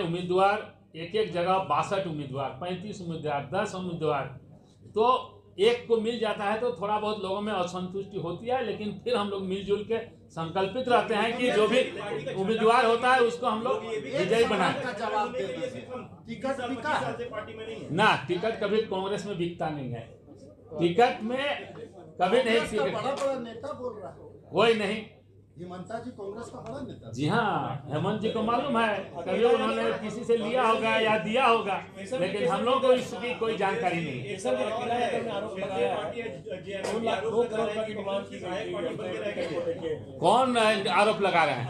उम्मीदवार, एक एक जगह 62 उम्मीदवार, 35 उम्मीदवार, 10 उम्मीदवार, तो एक को मिल जाता है तो थोड़ा बहुत लोगों में असंतुष्टि होती है, लेकिन फिर हम लोग मिलजुल के संकल्पित रहते हैं कि जो भी उम्मीदवार होता है उसको हम लोग विजयी बनाएं। ना, टिकट कभी कांग्रेस में बिकता नहीं है, टिकट में कभी नहीं, कोई नहीं। हेमंता जी कांग्रेस का बड़ा नेता। जी हाँ, हेमंत जी को मालूम है, कभी उन्होंने किसी से लिया होगा या दिया होगा, लेकिन हम लोग को इसकी कोई जानकारी नहीं है। कौन आरोप लगा रहे हैं?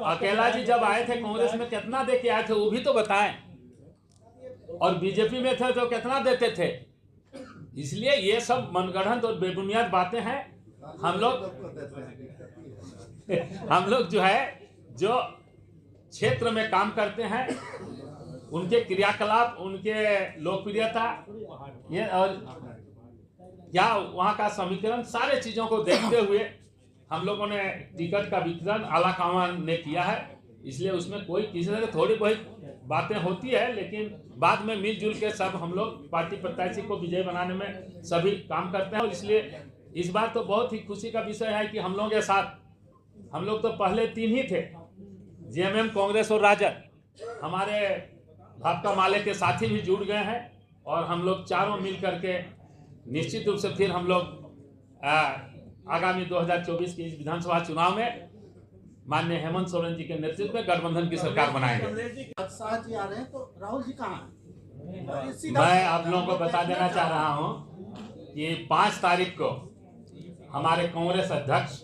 अकेला जी जब आए थे कांग्रेस में कितना दे के आए थे वो भी तो बताएं, और बीजेपी में थे तो कितना देते थे। इसलिए ये सब मनगढ़ंत और बेबुनियाद बातें हैं। हम लोग जो है, जो क्षेत्र में काम करते हैं, उनके क्रियाकलाप, उनके लोकप्रियता, ये और क्या वहाँ का समीकरण, सारे चीजों को देखते हुए हम लोगों ने टिकट का वितरण आलाकमान ने किया है। इसलिए उसमें कोई किसी तरह थोड़ी बहुत बातें होती है, लेकिन बाद में मिलजुल के सब हम लोग पार्टी प्रत्याशी को विजय बनाने में सभी काम करते हैं। और इसलिए इस बार तो बहुत ही खुशी का विषय है कि हम लोगों के साथ, हम लोग तो पहले 3 ही थे, जेएमएम, कांग्रेस और राजद, हमारे भाकपा माले के साथी भी जुड़ गए हैं, और हम लोग चारों मिल करके निश्चित रूप से फिर हम लोग आगामी 2024 के इस विधानसभा चुनाव में माननीय हेमंत सोरेन जी के नेतृत्व में गठबंधन की सरकार बनाएंगे। शाह जी आ रहे हैं, तो राहुल जी कहाँ हैं? मैं आप लोगों को बता देना चाह रहा हूं कि 5 तारीख को हमारे कांग्रेस अध्यक्ष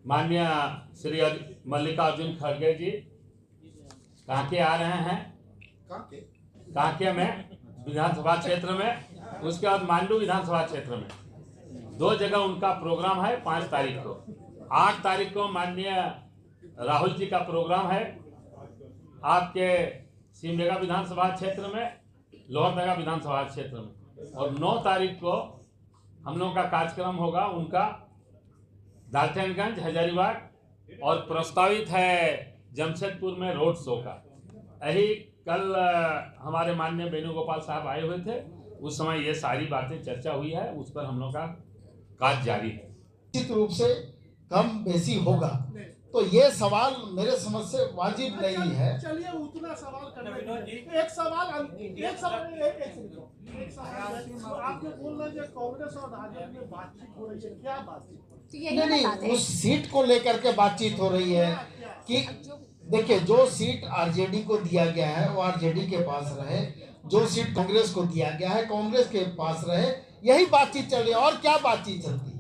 माननीय श्री मल्लिकार्जुन खड़गे जी कांके आ रहे हैं, कांके में विधानसभा क्षेत्र में, उसके बाद मांडू विधानसभा क्षेत्र में 2 जगह उनका प्रोग्राम है। 5 तारीख को, 8 तारीख को माननीय राहुल जी का प्रोग्राम है आपके सिमडेगा विधानसभा क्षेत्र में, लोहरदगा विधानसभा क्षेत्र में, और 9 तारीख को हम लोगों का कार्यक्रम होगा उनका डाल्टनगंज, हजारीबाग, और प्रस्तावित है जमशेदपुर में रोड शो का। यही कल हमारे माननीय वेणुगोपाल साहब आए हुए थे, उस समय ये सारी बातें चर्चा हुई है, उस पर हम लोग का कार्य जारी है। निश्चित रूप से कम बेसी होगा, तो ये सवाल मेरे समझ से वाजिब नहीं है। चलिए उतना सवाल करने, एक सवाल आपके बोल रहे हैं कांग्रेस और राजद में बातचीत हो रही है, क्या बातचीत? नहीं, उस सीट को लेकर के बातचीत हो रही है कि देखिए, जो सीट आरजेडी को दिया गया है वो आरजेडी के पास रहे, जो सीट कांग्रेस को दिया गया है कांग्रेस के पास रहे, यही बातचीत चल रही है। और क्या बातचीत चलती है?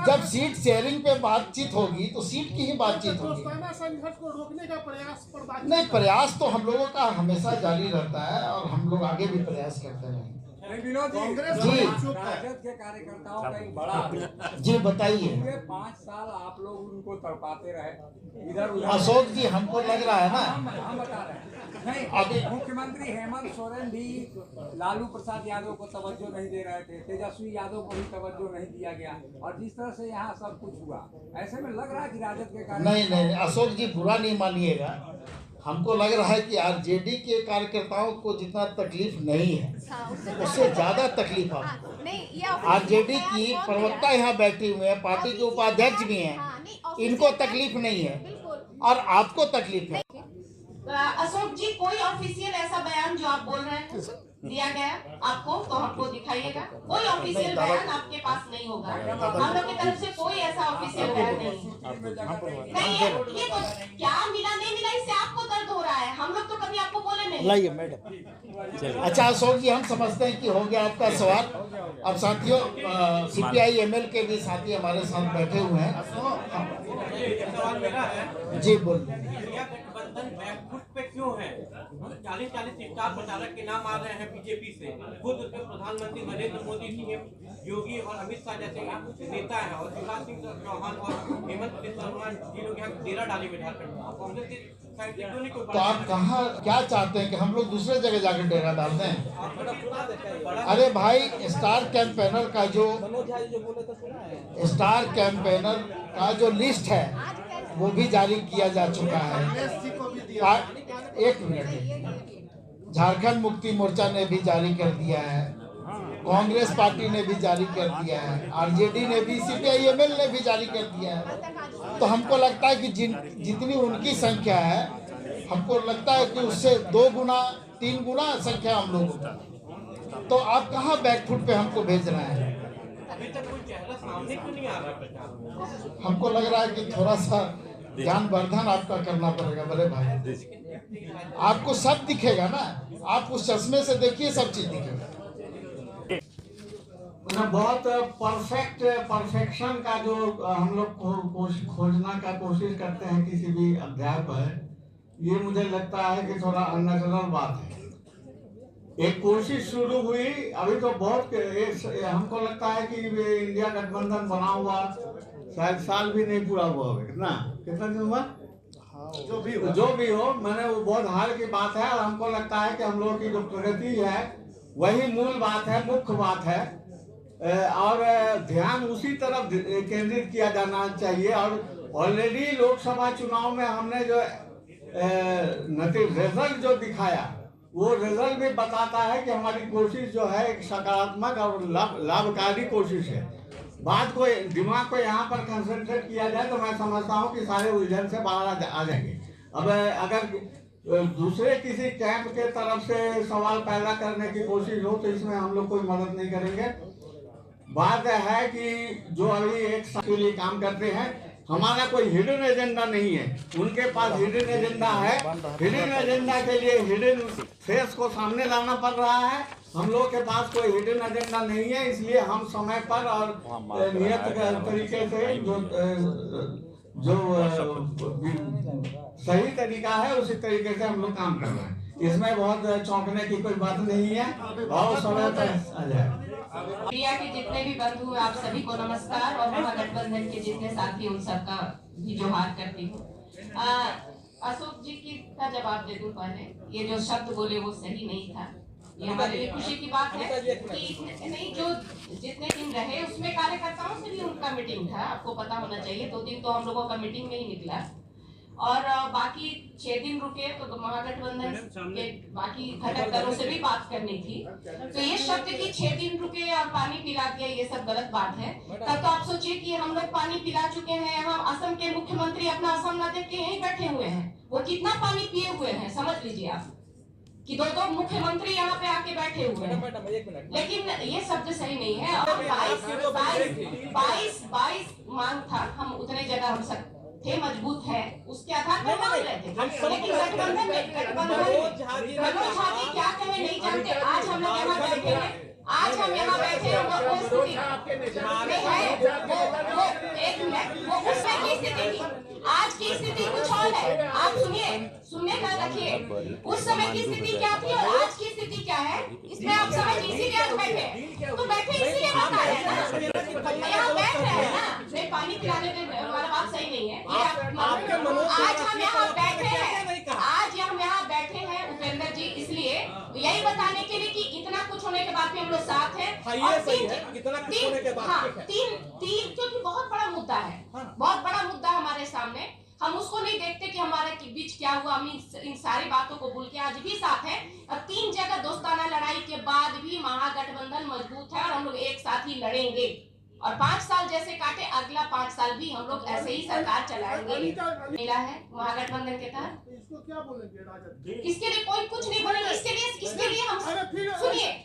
जब सीट शेयरिंग पे बातचीत होगी तो सीट की ही बातचीत होगी। संघर्ष को रोकने का प्रयास पर बात नहीं, प्रयास तो हम लोगों का हमेशा जारी रहता है, और हम लोग आगे भी प्रयास करते रहेंगे। राजद के कार्यकर्ताओं का एक बड़ा जी बताइए। 5 साल आप लोग उनको तड़पाते रहे इधर उधर। अशोक जी, हमको लग रहा है ना, हम बता रहे हैं, नहीं, मुख्यमंत्री हेमंत सोरेन भी लालू प्रसाद यादव को तवज्जो नहीं दे रहे थे, तेजस्वी यादव को भी तवज्जो नहीं दिया गया, और जिस तरह से यहाँ सब कुछ हुआ, ऐसे में लग रहा है कि राजद के नहीं, अशोक जी बुरा नहीं मानिएगा, हमको लग रहा है कि आरजेडी के कार्यकर्ताओं को जितना तकलीफ नहीं है उससे ज्यादा तकलीफ आपको। आरजेडी की प्रवक्ता यहाँ बैठी हुई है, पार्टी के उपाध्यक्ष भी हैं, इनको तकलीफ नहीं है और आपको तकलीफ है। अशोक जी, कोई ऑफिशियल ऐसा बयान जो आप बोल रहे हैं दिया गया आपको, तो हमको दिखाइएगा। कोई ऑफिशियल बयान आपके पास नहीं होगा, हम लोग की तरफ से कोई ऐसा ऑफिशियल बयान नहीं है। ये तो क्या मिला नहीं मिला, इससे आपको दर्द हो रहा है, हम लोग तो कभी आपको बोले नहीं। लाइए मैडम। अच्छा अशोक जी, हम समझते हैं कि हो गया आपका सवाल। अब साथियों, सीपीआई एमएल के भी साथी हमारे साथ बैठे हुए हैं। जी बोलिए। बैकफुट पे क्यों है? 40-40 स्टार प्रचारक के नाम आ रहे हैं बीजेपी से, खुद उसके प्रधानमंत्री नरेंद्र मोदी जी, योगी और अमित शाह जैसे नेता हैं, और शिवराज सिंह चौहान और हेमंत बिस्वा जी लोग यहाँ डेरा डाली में कांग्रेस। तो आप कहाँ क्या चाहते हैं कि हम लोग दूसरे जगह जाकर डेरा डाल दें? अरे भाई, स्टार कैंपेनर का जो लिस्ट है वो भी जारी किया जा चुका है। एक मिनट, झारखंड मुक्ति मोर्चा ने भी जारी कर दिया है, कांग्रेस पार्टी ने भी जारी कर दिया है, आरजेडी ने भी, सीपीआई-एमएल ने भी जारी कर दिया है। तो हमको लगता है कि जितनी उनकी संख्या है, हमको लगता है कि उससे 2 गुना 3 गुना संख्या हम लोगों की। तो आप कहाँ बैकफुट पे हमको भेज रहे हैं? अभी तक कोई चेहरा सामने क्यों नहीं आ रहा प्रचार? हमको लग रहा है कि थोड़ा सा ज्ञानवर्धन आपका करना पड़ेगा बड़े भाई। आपको सब दिखेगा ना, आप उस चश्मे से देखिए, सब चीज दिखेगा। बहुत परफेक्शन का जो हम लोग खोजना का कोशिश करते हैं किसी भी अध्याय पर, ये मुझे लगता है कि थोड़ा अननेचुरल बात है। एक कोशिश शुरू हुई, अभी तो बहुत हमको लगता है कि इंडिया गठबंधन बना हुआ शायद साल भी नहीं पूरा हुआ होगा। कितना दिन हुआ? जो भी हो, मैंने वो बहुत हाल की बात है। और हमको लगता है कि हम लोगों की जो प्रगति है वही मूल बात है, मुख्य बात है, और ध्यान उसी तरफ केंद्रित किया जाना चाहिए। और ऑलरेडी लोकसभा चुनाव में हमने जो रिजल्ट जो दिखाया, वो रिजल्ट भी बताता है कि हमारी कोशिश जो है एक सकारात्मक और लाभकारी कोशिश है। बात को, दिमाग को यहाँ पर कंसंट्रेट किया जाए तो मैं समझता हूँ कि सारे उलझन से बाहर आ जाएंगे। अब अगर दूसरे किसी कैंप के तरफ से सवाल पैदा करने की कोशिश हो तो इसमें हम लोग कोई मदद नहीं करेंगे। बात है कि जो अभी एक साथ के लिए काम करते हैं, हमारा कोई हिडन एजेंडा नहीं है, उनके पास हिडन एजेंडा है। हिडन एजेंडा के लिए हिडन फेस को सामने लाना पड़ रहा है। हम लोग के पास कोई हिडन एजेंडा नहीं है, इसलिए हम समय पर और नियत तरीके से जो सही तरीका है उसी तरीके से हम लोग काम कर रहे हैं। इसमें बहुत चौंकने की कोई बात नहीं है, और समय पर आ जाए। मीडिया के जितने भी बंधु हैं, आप सभी को नमस्कार, और महागठबंधन के जितने साथी उन सबका भी जोहार करती हूँ। अशोक जी का जवाब दे दूं पहले, ये जो शब्द बोले वो सही नहीं था। ये हमारे लिए खुशी की बात है कि नहीं, जो जितने दिन रहे उसमें कार्यकर्ताओं से भी उनका मीटिंग था, आपको पता होना चाहिए। 2 दिन तो हम लोगों का मीटिंग में ही निकला, और बाकी 6 दिन रुके तो महागठबंधन के बाकी घटक दलों से भी बात करनी थी। तो ये शब्द कि 6 दिन रुके और पानी पिला दिया, ये सब गलत बात है। तब तो आप सोचिए कि हम लोग पानी पिला चुके हैं। यहाँ असम के मुख्यमंत्री अपना असम न देख के यहीं बैठे हुए हैं, वो कितना पानी पिए हुए हैं समझ लीजिए आप, कि 2 मुख्यमंत्री यहाँ पे आके बैठे हुए हैं। लेकिन ये शब्द सही नहीं है। और 22 मांग था, हम उतने जगह हम सब थे, मजबूत है, उसके आधार पर मांग रहे थे। लेकिन गठबंधन मनोज झा जी क्या कहे नहीं जानते। आज हम लोग यहाँ बैठे हैं, आज हम यहाँ बैठे हैं, वो स्थिति एक मिनट, वो उस समय की स्थिति थी, आज की स्थिति कुछ और है। आप सुनने का रखिए, उस समय की स्थिति क्या थी और आज की स्थिति क्या है, इसमें आप समझ, इसीलिए आज बैठे तो बैठे इसीलिए बता रहे हैं ना, यहाँ बैठ रहे हैं ना। नहीं, पानी पिलाने में हमारा बात सही नहीं है। आज हम यहाँ बैठे हैं, आज हम यहाँ बैठे हैं उपेंद्र जी, इसलिए यही बताने के लिए कि इतना कुछ होने के बाद भी हम लोग साथ हैं। और तीन क्योंकि बहुत बड़ा मुद्दा है, बहुत बड़ा मुद्दा हमारे सामने, हम उसको नहीं देखते कि हमारे बीच क्या हुआ। हम इन सारी बातों को भूल के आज भी साथ हैं। और 3 जगह दोस्ताना लड़ाई के बाद भी महागठबंधन मजबूत है और हम लोग एक साथ ही लड़ेंगे। और 5 साल जैसे काटे, अगला 5 साल भी हम लोग ऐसे ही सरकार चलाएंगे। मिला है महागठबंधन के तहत, इसको क्या बोलेंगे राजद? इसके लिए कोई कुछ नहीं